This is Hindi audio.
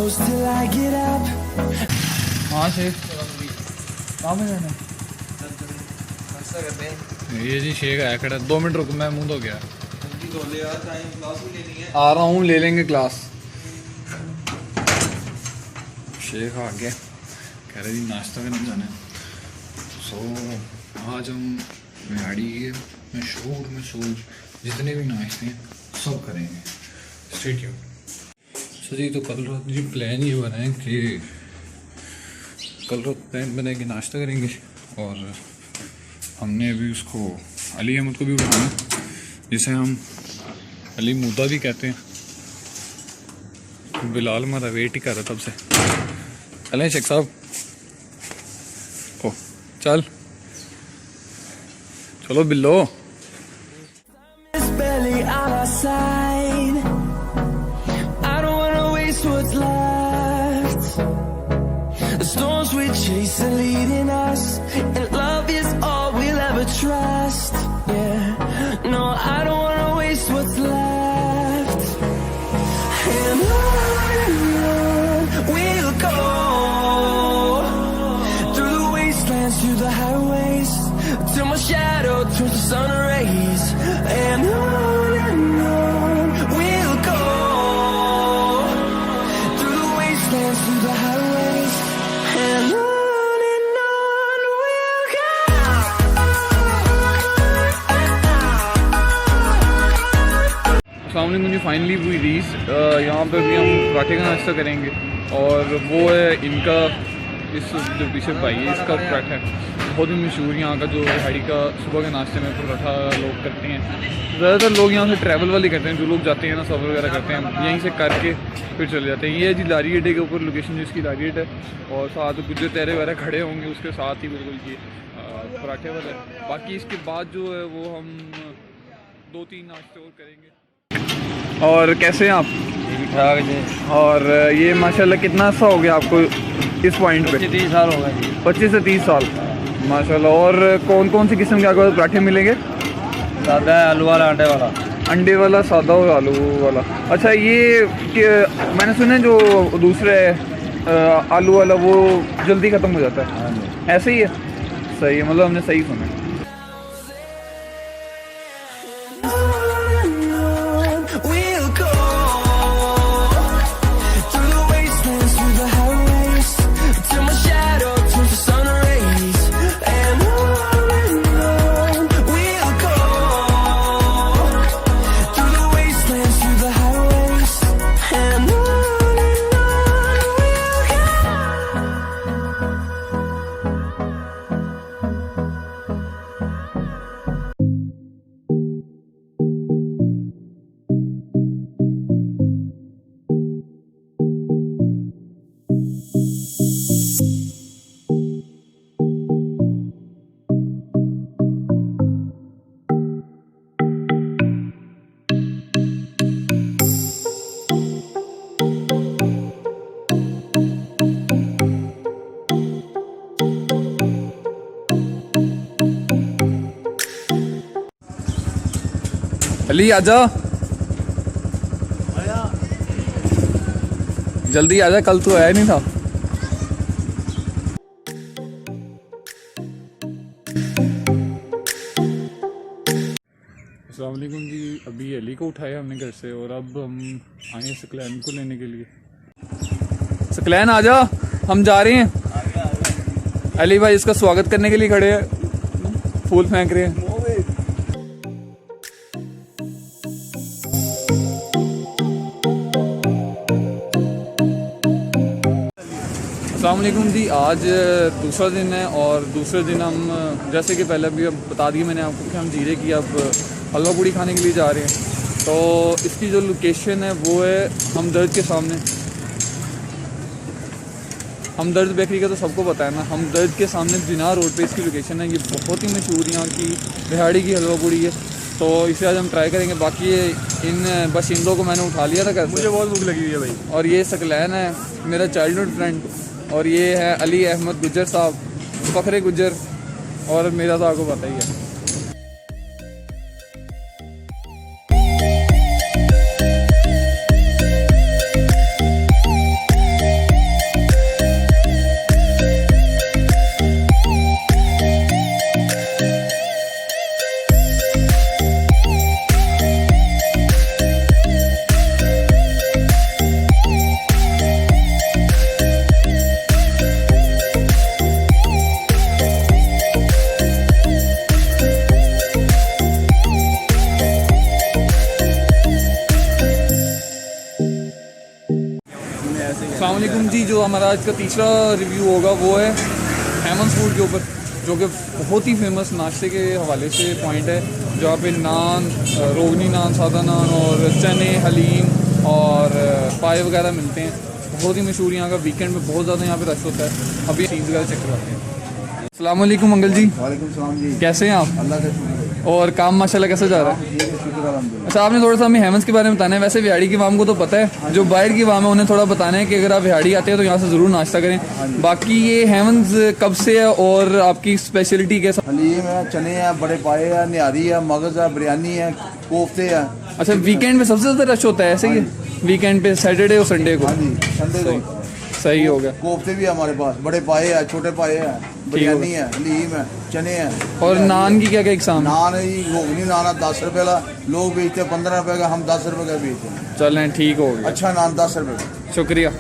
हाँ शेख कहाँ में जाना ये जी शेख आया खड़ा 2 मिनट रुक मैं मुँह धो गया आ रहा हूँ ले लेंगे क्लास। शेख आ गया कह रहे जी नाश्ता करने जाना है। सो आज हम बिहाड़ी के मशहूर जितने भी नाश्ते हैं सब करेंगे। Stay tuned. सो जी तो कल रात जी प्लान ये बना है कि कल रात प्लान बना कि नाश्ता करेंगे और हमने अभी उसको अली अहमद को भी उठाना जिसे हम अली मुद्दा भी कहते हैं। बिलाल हमारा वेट ही कर रहा तब से। चलें शेख साहब ओ चल चलो बिल्लो। Chase are leading us, and love is all we'll ever trust. Yeah, no, I don't wanna waste what's left. And on we'll go through the wastelands, through the highways, till my shadow turns to sun rays. And on we'll go through the wastelands, through the highways, and on. सामने मुझे फाइनली हुई रीस यहाँ पे भी हम पराठे का नाश्ता करेंगे और वो है इनका इस जो पीछे भाई है इसका पराठा है बहुत ही मशहूर यहाँ का जो बिहाड़ी का सुबह के नाश्ते में पराठा लोग करते हैं। ज़्यादातर लोग यहाँ से ट्रैवल वाले करते हैं जो लोग जाते हैं ना सफ़र वगैरह करते हैं यहीं से करके फिर चले जाते हैं। ये है जी लारी अड्डे के ऊपर लोकेशन जिसकी लारी अड्डा है और साथ गुज्जर तेरे वगैरह खड़े होंगे उसके साथ ही बिल्कुल ये पराठे वाला है। बाकी इसके बाद जो है वो हम 2-3 नाश्ते और करेंगे। और कैसे हैं आप? ठीक ठाक जी। और ये माशाल्लाह कितना सा हो गया आपको इस पॉइंट पे? 25 साल हो गए जी। 25 से 30 साल माशाल्लाह। और कौन कौन सी किस्म के आपको पराठे मिलेंगे? सादा है, आलू वाला, अंडे वाला। अंडे वाला, सादा और आलू वाला। अच्छा ये मैंने सुना है जो दूसरे आलू वाला वो जल्दी ख़त्म हो जाता है। हाँ जी। ऐसे ही है? सही है, मतलब हमने सही सुना है। अली आजा, जल्दी आजा, कल तो आया नहीं था। अस्सलाम वालेकुम जी। अभी अली को उठाया हमने घर से और अब हम आए सकलैन को लेने के लिए। सकलैन आजा, हम जा रहे हैं। अली भाई इसका स्वागत करने के लिए खड़े हैं, फूल फेंक रहे हैं। अस्सलाम वालेकुम जी। आज दूसरा दिन है और दूसरे दिन हम जैसे कि पहले भी अब बता दिया मैंने आपको कि हम जीरे की अब हलवा पूड़ी खाने के लिए जा रहे हैं। तो इसकी जो लोकेशन है वो है हमदर्द के सामने। हमदर्द बेकरी का तो सबको पता है ना, हमदर्द के सामने जिना रोड पे इसकी लोकेशन है। ये बहुत ही मशहूर यहाँ की बिहाड़ी की हलवा पूड़ी है, तो इसे आज हम ट्राई करेंगे। बाकी बस इन दो को मैंने उठा लिया था घर से। मुझे बहुत भूख लगी हुई है भाई। और ये सकलैन है मेरा चाइल्डहुड फ्रेंड, और ये है अली अहमद गुज्जर साहब, फ़खरे गुज्जर, और मेरा तो आपको पता ही है। हमारा आज का तीसरा रिव्यू होगा, वो है हेमंस फूड के ऊपर, जो कि बहुत ही फेमस नाश्ते के हवाले से पॉइंट है, जहाँ पे नान, रोगनी नान, सादा नान और चने, हलीम और पाए वगैरह मिलते हैं। बहुत ही मशहूर यहाँ का, वीकेंड में बहुत ज़्यादा यहाँ पे रश होता है। अभी चीज़ वगैरह चेक करवाते हैं। अस्सलाम वालेकुम अंकल जी। वालेकुम सलाम जी। कैसे हैं आप? अल्लाह का शुक्र और काम माशाल्लाह कैसा जा रहा है? है, शुक्र अल्हम्दुलिल्लाह। अच्छा, आपने थोड़ा सा हमें हेमंस के बारे में बताना है। वैसे विहाड़ी की वाम को तो पता है, जो बाहर की वाम है उन्हें थोड़ा बताना है कि अगर आप विहाड़ी आते हैं तो यहाँ से ज़रूर नाश्ता करें। बाकी ये हेमंस कब से है और आपकी स्पेशलिटी कैसा? हलीम है, चने हैं, बड़े पाए है, निहारी है, मगज़ है, बिरयानी है, कोफ्ते है। अच्छा, वीकेंड में सबसे ज़्यादा रश होता है ऐसे ही? वीकेंड पे सैटरडे और संडे को? हाँ जी, संडे को। सही हो गया। कोफ्ते भी है हमारे पास, बड़े पाए है, छोटे पाए है, बिरयानी है, हलीम है, चने हैं। और नान की क्या क्या इकसाम? नान है जी, रोगनी नान है 10 रुपये का, लोग बेचते हैं 15 रुपये का, हम 10 रुपये का बेचते हैं। चलें, ठीक हो गया। अच्छा नान 10 रुपये का। शुक्रिया।